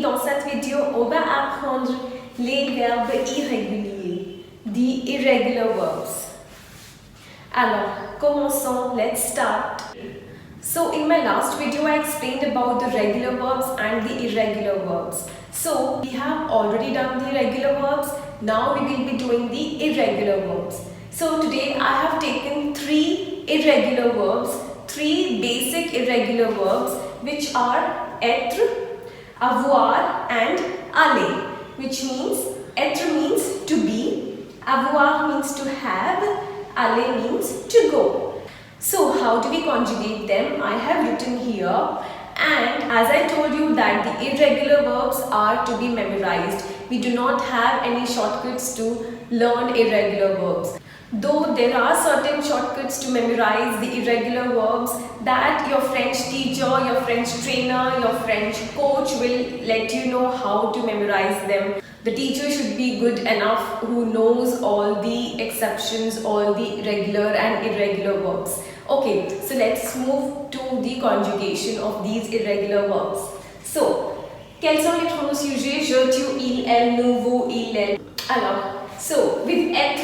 dans cette vidéo, on va apprendre les verbes irréguliers, the irregular verbs. Alors, commençons, let's start. So, in my last video, I explained about the regular verbs and the irregular verbs. So, we have already done the regular verbs, now we will be doing the irregular verbs. So, today I have taken three irregular verbs, three basic irregular verbs, which are être, avoir and aller, which means être means to be, avoir means to have, aller means to go. So how do we conjugate them? I have written here, and as I told you that the irregular verbs are to be memorized. We do not have any shortcuts to learn irregular verbs. Though there are certain shortcuts to memorize the irregular verbs that your French teacher, your French trainer, your French coach will let you know how to memorize them. The teacher should be good enough who knows all the exceptions, all the regular and irregular verbs. Okay, so let's move to the conjugation of these irregular verbs. So, quels sont les pronoms sujets? Je, tu, il, elle, nous, vous, il, elle. Alors, so with être,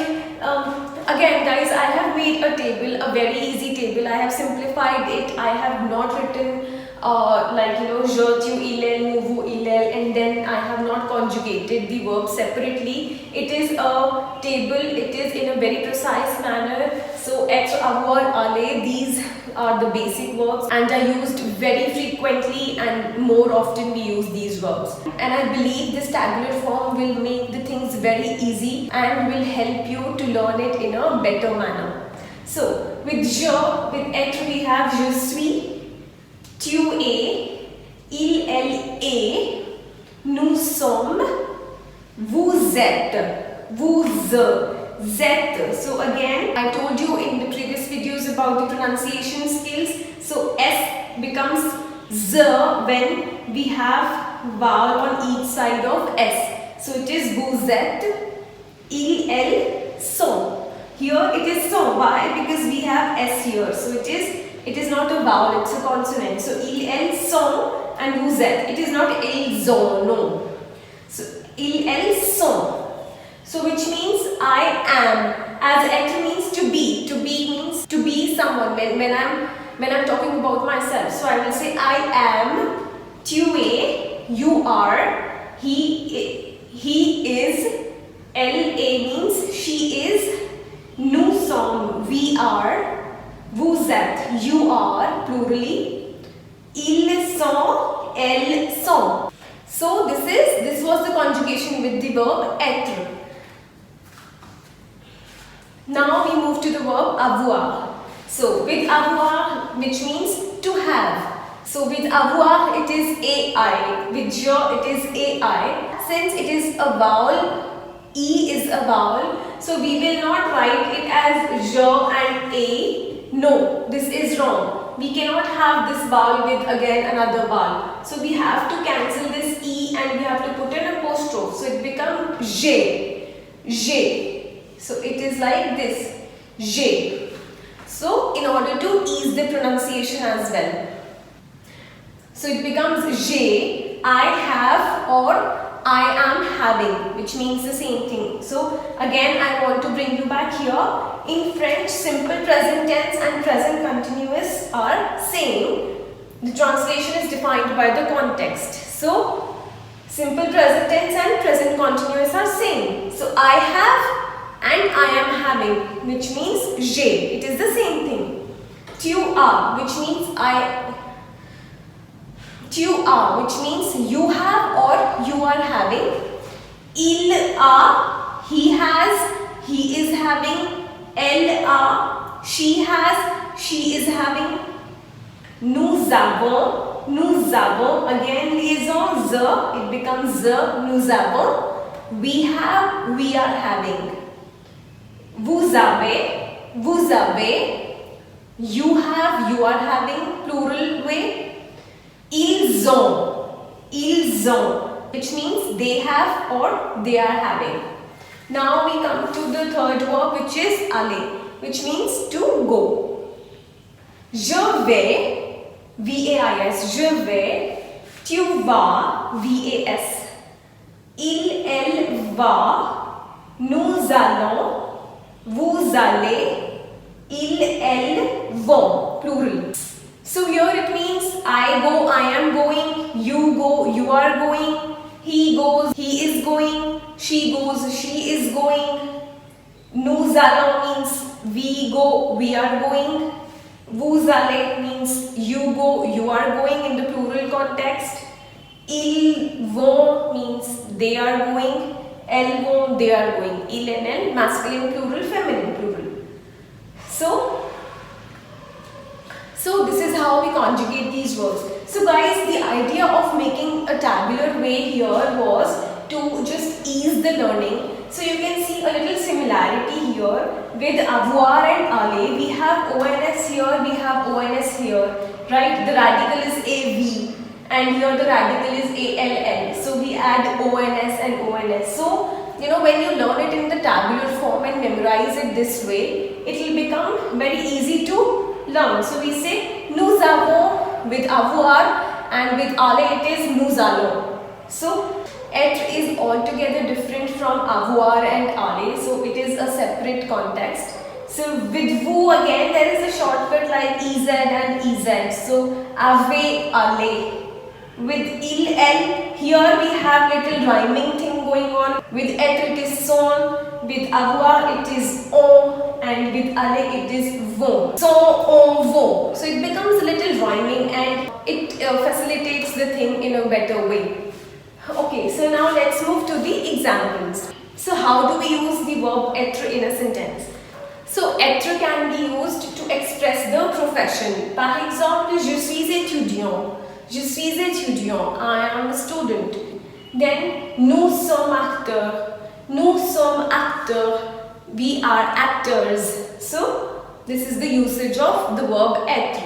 again guys, I have made a table, a very easy table. I have simplified it. I have not written je, tu, il, elle, nous, vous, il, elle, and then I have not conjugated the verb separately. It is a table, it is in a very precise manner. So être, avoir, aller, these are the basic verbs and are used very frequently, and more often we use these verbs. And I believe this tabular form will make the things very easy and will help you to learn it in a better manner. So with je, with être we have je suis, tu es, il, elle est, nous sommes, vous êtes, vous êtes. So again, I told you in the previous videos about the pronunciation skills. So S becomes Z when we have vowel on each side of S. So it is vous êtes, il, elle, sont. Here it is sont. Why? Because we have S here. So it is not a vowel, it's a consonant. So il, elle, sont and vous êtes. It is not ils ont, no. So il, elle, sont. So which means I am. As être means to be. To be means to be someone. When I'm talking about myself. So I will say I am, tu es, you are, he is, elle means she is, nous sommes, we are, vous êtes, you are, plurally, ils sont, elles sont. So this was the conjugation with the verb être. Now we move to the verb avoir. So with avoir, which means to have. So with avoir it is ai, with je it is ai. Since it is a vowel, e is a vowel, so we will not write it as je and a. No, this is wrong. We cannot have this vowel with again another vowel. So we have to cancel this e and we have to put an apostrophe. So it becomes je. So it is like this, je. So in order to ease the pronunciation as well. So it becomes je, I have or I am having, which means the same thing. So again I want to bring you back here. In French, simple present tense and present continuous are same. The translation is defined by the context. So simple present tense and present continuous are same. So I have and I am having, which means j'ai. It is the same thing. Tu as, which means tu as, which means you have or you are having. Il a, he has, he is having. Elle a, she has, she is having. Nous avons, again liaison ze, it becomes ze, nous avons. We have, we are having. Vous avez, you have, you are having, plural way. Ils ont, which means they have or they are having. Now we come to the third verb, which is aller, which means to go. Je vais, V-A-I-S, je vais, tu vas, V-A-S. Il, elle, va. Nous allons. Vous allez. Il, elle, vont. Plural. So here it means I go, I am going. You go, you are going. He goes, he is going. She goes, she is going. Nous allons means we go, we are going. Vous allez means you go, you are going in the plural context. Ils vont means they are going. Elles vont, they are going. Il and elle, masculine plural, feminine plural. So this is how we conjugate these verbs. So guys, the idea of making a tabular way here was to just ease the learning. So you can see a little similarity here with avoir and aller. We have ONS here, we have ONS here, right? The radical is AV and here the radical is ALL. So we add ONS and ONS. So you know, when you learn it in the tabular form and memorize it this way, it will become very easy to learn. So we say nous avons with avoir and with aller it is nous allons. So être is altogether different from avoir and aller, so it is a separate context. So with vous again there is a shortcut like EZ and EZ. So ave, aller. With il, elle, here we have little rhyming thing going on. With être it is son, with avoir it is on, and with aller it is vont. Son, on, vont. So it becomes a little rhyming and it facilitates the thing in a better way. Okay, so now let's move to the examples. So how do we use the verb être in a sentence? So être can be used to express the profession. Par exemple, je suis étudiant. Je suis étudiant. I am a student. Then nous sommes acteurs. Nous sommes acteurs. We are actors. So this is the usage of the verb être.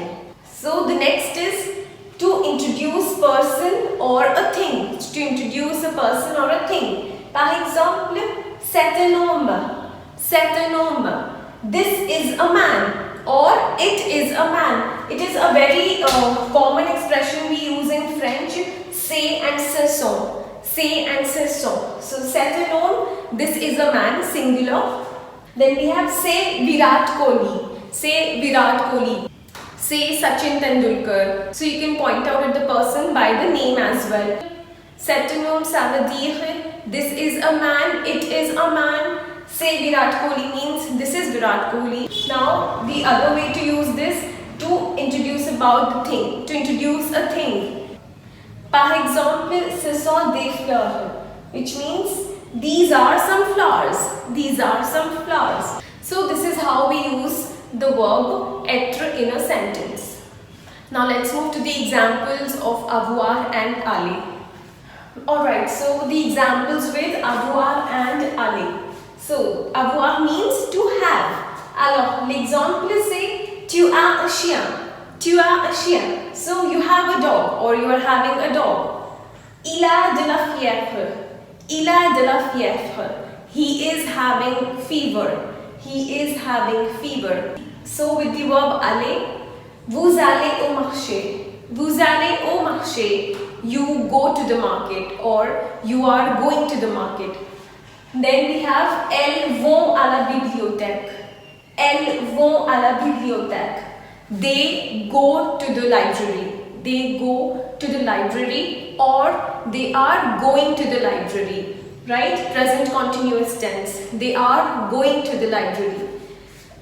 So the next is to introduce person or a thing. To introduce a person or a thing. Par exemple, c'est un homme. C'est un homme. This is a man. Or it is a man. It is a very common expression we use in French. C'est and ce sont. C'est and ce sont. So c'est un homme. This is a man, singular. Then we have c'est Virat Kohli. C'est Virat Kohli. Say Sachin Tendulkar. So you can point out at the person by the name as well. C'est un homme, ça veut dire this is a man, it is a man. Say Virat Kohli means this is Virat Kohli. Now the other way to use this to introduce about the thing, to introduce a thing. Par exemple, ce sont des fleurs, which means these are some flowers. These are some flowers. So this is how we use the verb être in a sentence. Now let's move to the examples of avoir and aller. Alright, so the examples with avoir and aller. So, avoir means to have. Alors, l'exemple c'est tu as un chien. Tu as un chien. So, you have a dog or you are having a dog. Il a de la fièvre. Il a de la fièvre. He is having fever. He is having fever. So, with the verb aller, vous allez au marché. Vous allez au marché. You go to the market or you are going to the market. Then we have elles vont à la bibliothèque. Elles vont à la bibliothèque. They go to the library. They go to the library or they are going to the library. Right? Present continuous tense. They are going to the library.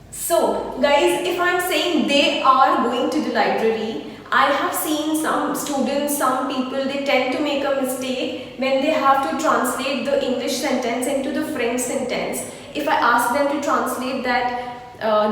So, guys, if I am saying they are going to the library, I have seen some students, some people, they tend to make a mistake when they have to translate the English sentence into the French sentence. If I ask them to translate that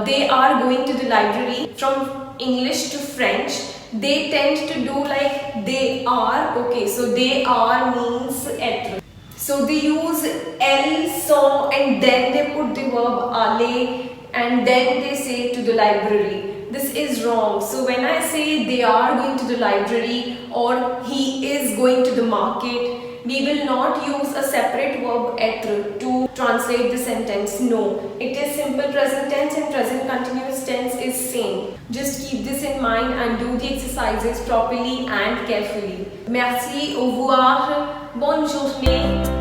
they are going to the library from English to French, they tend to do like they are. Okay, so they are means être. So they use elles, sont and then they put the verb aller and then they say to the library. This is wrong. So when I say they are going to the library or he is going to the market, we will not use a separate verb être to translate the sentence. No, it is simple present tense and present continuous tense is same. Just keep this in mind. mind and do the exercises properly and carefully. Merci, au revoir, bonne journée.